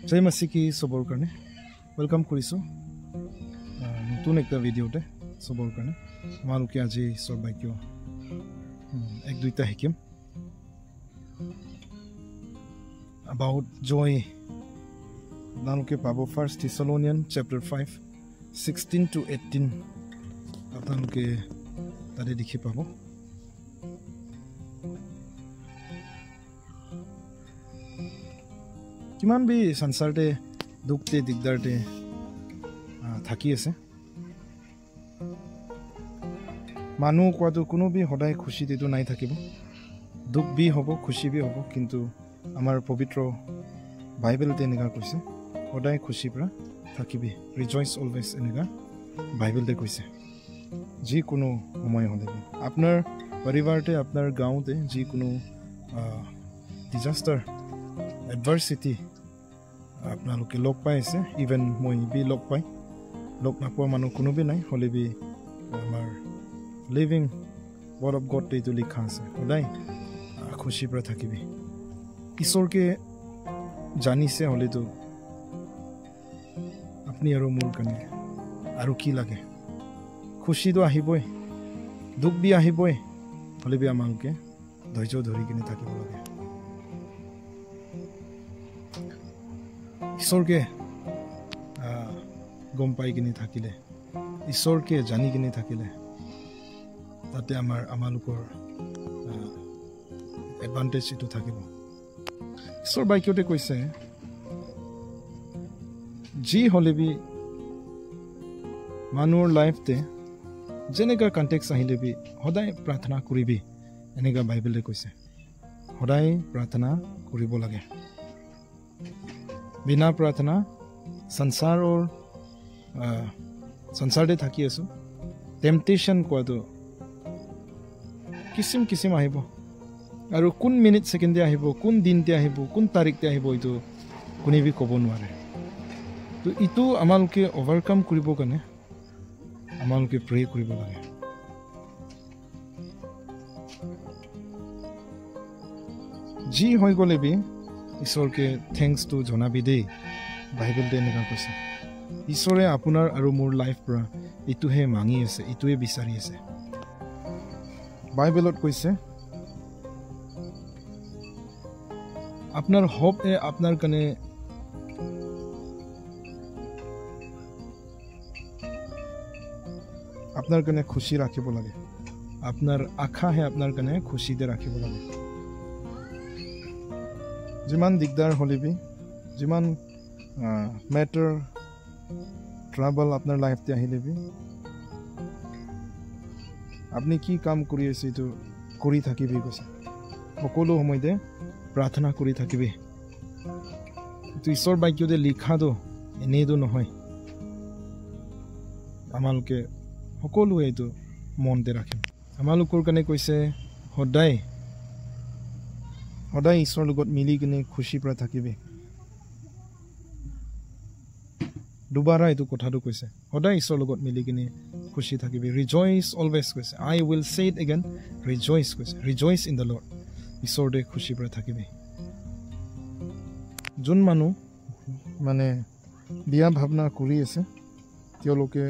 জয় মাসি কি সবৰ কাৰণে ওয়েলকাম কৰিছো নতুন একটা ভিডিওতে সবৰ কাৰণে আমালোকে আজি সবাইকে এক দুইটা শিকিম about joy আপোনালোকে পাব 1 Thessalonians chapter 5 16 to 18 আপোনালোকে তাতে দেখি পাব কিমান বি সংসাৰতে দুখতে দিগদাৰতে থাকি আছে মানুহ কোৱাটো কোনো বি সদায় খুশিতেটো নাই থাকিব দুখ বি হ'ব খুশি বি হ'ব কিন্তু আমাৰ পবিত্ৰ বাইবেলতে এনেকা কৈছে সদায় খুশি পৰা থাকিবি ৰিজয়স অলৱেজ এনেকা বাইবেলতে কৈছে যি কোনো সময় হ'লে আপোনাৰ পৰিবাৰতে আপোনাৰ গাঁৱতে যি কোনো ডিজাস্টাৰ এডভাৰ্সিটি আপোনালোকে লগ পাই আছে ইভেন মই বি লগ পাই লগ নাপোৱা মানুহ কোনো বি নাই হ'লে বি আমাৰ লিভিং ৱৰ্ড অফ গড এইটো লিখা আছে সদায় খুশি পৰা থাকিবি ঈশ্বৰকে জানিছে হ'লেতো আপুনি আৰু মোৰ কাৰণে আৰু কি লাগে খুশিটো আহিবই দুখ বি আহিবই হ'লে বি আমালোকে ধৈৰ্য ধৰি কিনে থাকিব লাগে ঈশ্বৰকে গম পাই কিনে থাকিলে ঈশ্বৰকে জানি কিনে থাকিলে তাতে আমালোকৰ এডভান্টেজ এটো থাকিব ঈশ্বৰ বাক্যতে কৈছে যি হ'লে বি মানুহৰ লাইফতে যেনেকা কণ্টেক্স আহিলে বি সদায় প্ৰাৰ্থনা কৰিবি এনেকা বাইবেলে কৈছে সদায় প্ৰাৰ্থনা কৰিব লাগে বিনা প্ৰাৰ্থনা সংসাৰতে থাকি আছো টেম্পটেশ্যন কোৱাটো কিছিম আহিব আৰু কোন মিনিট সেকেন্ডে আহিব কোন দিনতে আহিব কোন তাৰিখতে আহিব এইটো কোনে বি ক'ব নোৱাৰে তো ইটো আমালোকে অভাৰকাম কৰিব কাৰণে আমালোকে প্ৰে কৰিব লাগে যি হৈ গ'লে বি ঈশ্বৰকে থেংকছটো জনাবি দেই বাইবেলতে এনেকুৱা কৈছে ঈশ্বৰে আপোনাৰ আৰু মোৰ লাইফ পৰা ইটোহে মাঙি আছে ইটোৱে বিচাৰি আছে বাইবেলত কৈছে আপনার হোপ আপনার কানে খুশি রাখিব লাগে আপনার আশা হে আপনার কানে খুশিতে রাখিব লাগে যিমান দিগদাৰ হলিবি যিমান ম্যাটাৰ ট্ৰাবল আপনাৰ লাইফতে আহিলেবি আপনি কি কাম কৰি আছে তো কৰি থাকিবি কৈছে সকলো সময়তে প্ৰাৰ্থনা কৰি থাকিবি তো ঈশ্বৰ বাক্যতে লিখাটো এনেইতো নহয় আমালোকে সকলোৱে এইটো মনতে ৰাখিম আমালোকৰ কাৰণে কৈছে সদায় ঈশ্বৰৰ লগত মিলি কিনে খুশি পৰা থাকিবি দুবাৰা এইটো কথাটো কৈছে সদায় ঈশ্বৰৰ লগত মিলি কিনে খুশি থাকিবি ৰিজয়স অলৱেজ কৈছে আই উইল সে ইট এগেইন ৰিজয়স কৈছে ৰিজয়স ইন দ্য লৰ্ড ঈশ্বৰতে খুশি পৰা থাকিবি যোন মানুহ মানে বিয়া ভাৱনা কৰি আছে তেওঁলোকে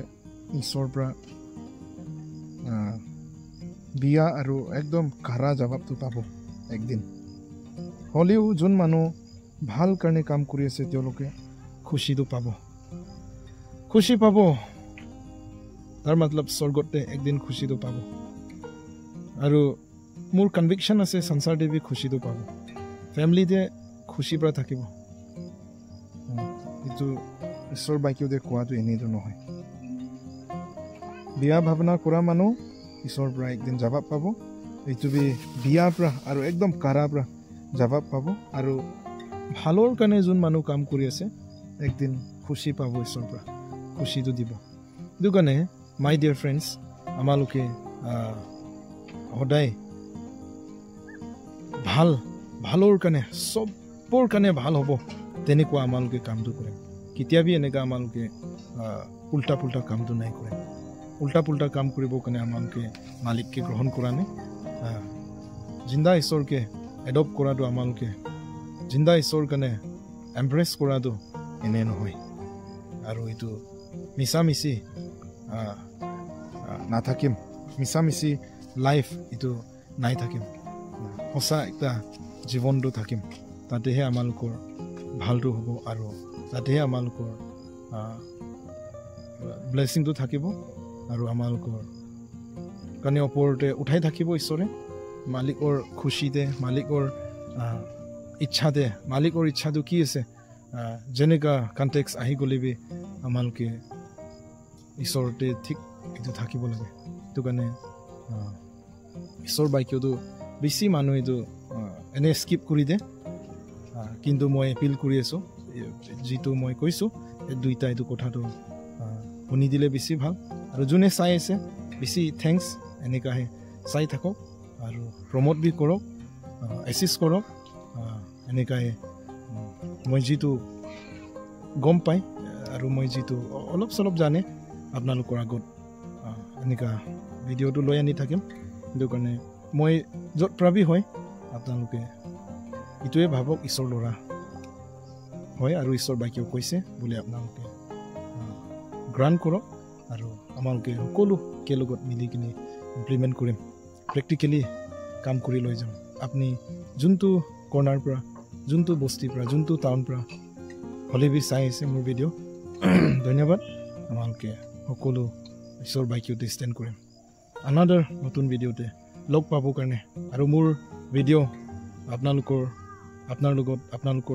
ঈশ্বৰৰ পৰা বিয়া আৰু একদম কাৰা জবাবটো পাব একদিন হ'লেও যোন মানুহ ভাল কাৰণে কাম কৰি আছে তেওঁলোকে খুশিটো পাব তাৰ মতলব স্বৰ্গতে একদিন খুশিটো পাব আৰু মোৰ কনভিকশ্যন আছে সংসাৰ দেৱী খুশিটো পাব ফেমিলিতে খুশি পৰা থাকিব এইটো ঈশ্বৰ বাক্যতে কোৱাটো এনেইতো নহয় বিয়া ভাৱনা কৰা মানুহ ঈশ্বৰৰ পৰা একদিন জবাব পাব এইটো বিয়াৰ পৰা আৰু একদম কাৰা পৰা জবাব পাব আৰু ভালৰ কাৰণে যোন মানুহ কাম কৰি আছে একদিন খুশি পাব ঈশ্বৰৰ পৰা খুশিটো দিব এইটো কাৰণে মাই ডিয়াৰ ফ্ৰেণ্ডছ আমালোকে সদায় ভালৰ কাৰণে চবৰ কাৰণে ভাল হ'ব তেনেকুৱা আমালোকে কামটো কৰিম কেতিয়াবি এনেকা আমালোকে উল্টা পুল্টা কামটো নাই কৰিম উল্টা পুল্টা কাম কৰিবৰ কাৰণে আমালোকে মালিককে গ্ৰহণ কৰা নাই জিন্দা ঈশ্বৰকে এডপ্ট কৰাটো আমালোকে জিন্দা ঈশ্বৰ কাৰণে এম্ব্ৰেছ কৰাটো এনে নহয় আৰু এইটো মিছামিছি নাথাকিম মিছামিছি লাইফ এইটো নাই থাকিম সঁচা একটা জীৱনটো থাকিম তাতেহে আমালোকৰ ভালটো হ'ব আৰু তাতেহে আমালোকৰ ব্লেছিংটো থাকিব আৰু আমালোকৰ কাৰণে ওপৰতে উঠাই থাকিব ঈশ্বৰে মালিকৰ খুশিতে মালিকৰ ইচ্ছাতে মালিকৰ ইচ্ছাটো কি আছে যেনেকা কণ্টেক্স আহি গ'লেবি আমালোকে ঈশ্বৰতে ঠিক এইটো থাকিব লাগে সেইটো কাৰণে ঈশ্বৰ বাক্যটো বেছি মানুহ এইটো এনে স্কিপ কৰি দে কিন্তু মই এপিল কৰি আছোঁ যিটো মই কৈছোঁ এই দুইটা এইটো কথাটো শুনি দিলে বেছি ভাল আৰু যোনে চাই আছে বেছি থেংকছ এনেকাহে চাই থাকক আৰু প্ৰমোট বি কৰক এচিষ্ট কৰক এনেকাহে মই যিটো গম পাই আৰু মই যিটো অলপ চলপ জানে আপোনালোকৰ আগত এনেকা ভিডিঅ'টো লৈ আনি থাকিম সেইটো কাৰণে মই য'ত প্ৰাবি হয় আপোনালোকে এইটোৱে ভাবক ঈশ্বৰ ল'ৰা হয় আৰু ঈশ্বৰ বাক্য কৈছে বুলি আপোনালোকে গ্ৰহণ কৰক আৰু আমালোকে সকলো একেলগত মিলি কিনে ইমপ্লিমেণ্ট কৰিম প্ৰেক্টিকেলি কাম কৰি লৈ যাম আপুনি যোনটো কৰ্ণাৰ পৰা যোনটো বস্তিৰ পৰা যোনটো টাউন পৰা হ'লে বি চাই আছে মোৰ ভিডিঅ' ধন্যবাদ আমালোকে সকলো ঈশ্বৰ বাক্যতে ষ্টেণ্ড কৰিম আনাদাৰ নতুন ভিডিঅ'তে লগ পাবৰ কাৰণে আৰু মোৰ ভিডিঅ' আপোনালোকৰ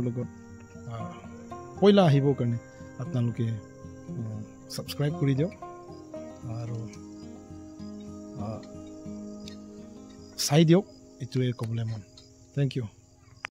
লগত পইলা আহিবৰ কাৰণে আপোনালোকে ছাবস্ক্ৰাইব কৰি দিয়ক আৰু চাই দিয়ক এইটোৱে ক'বলৈ মন থেংক ইউ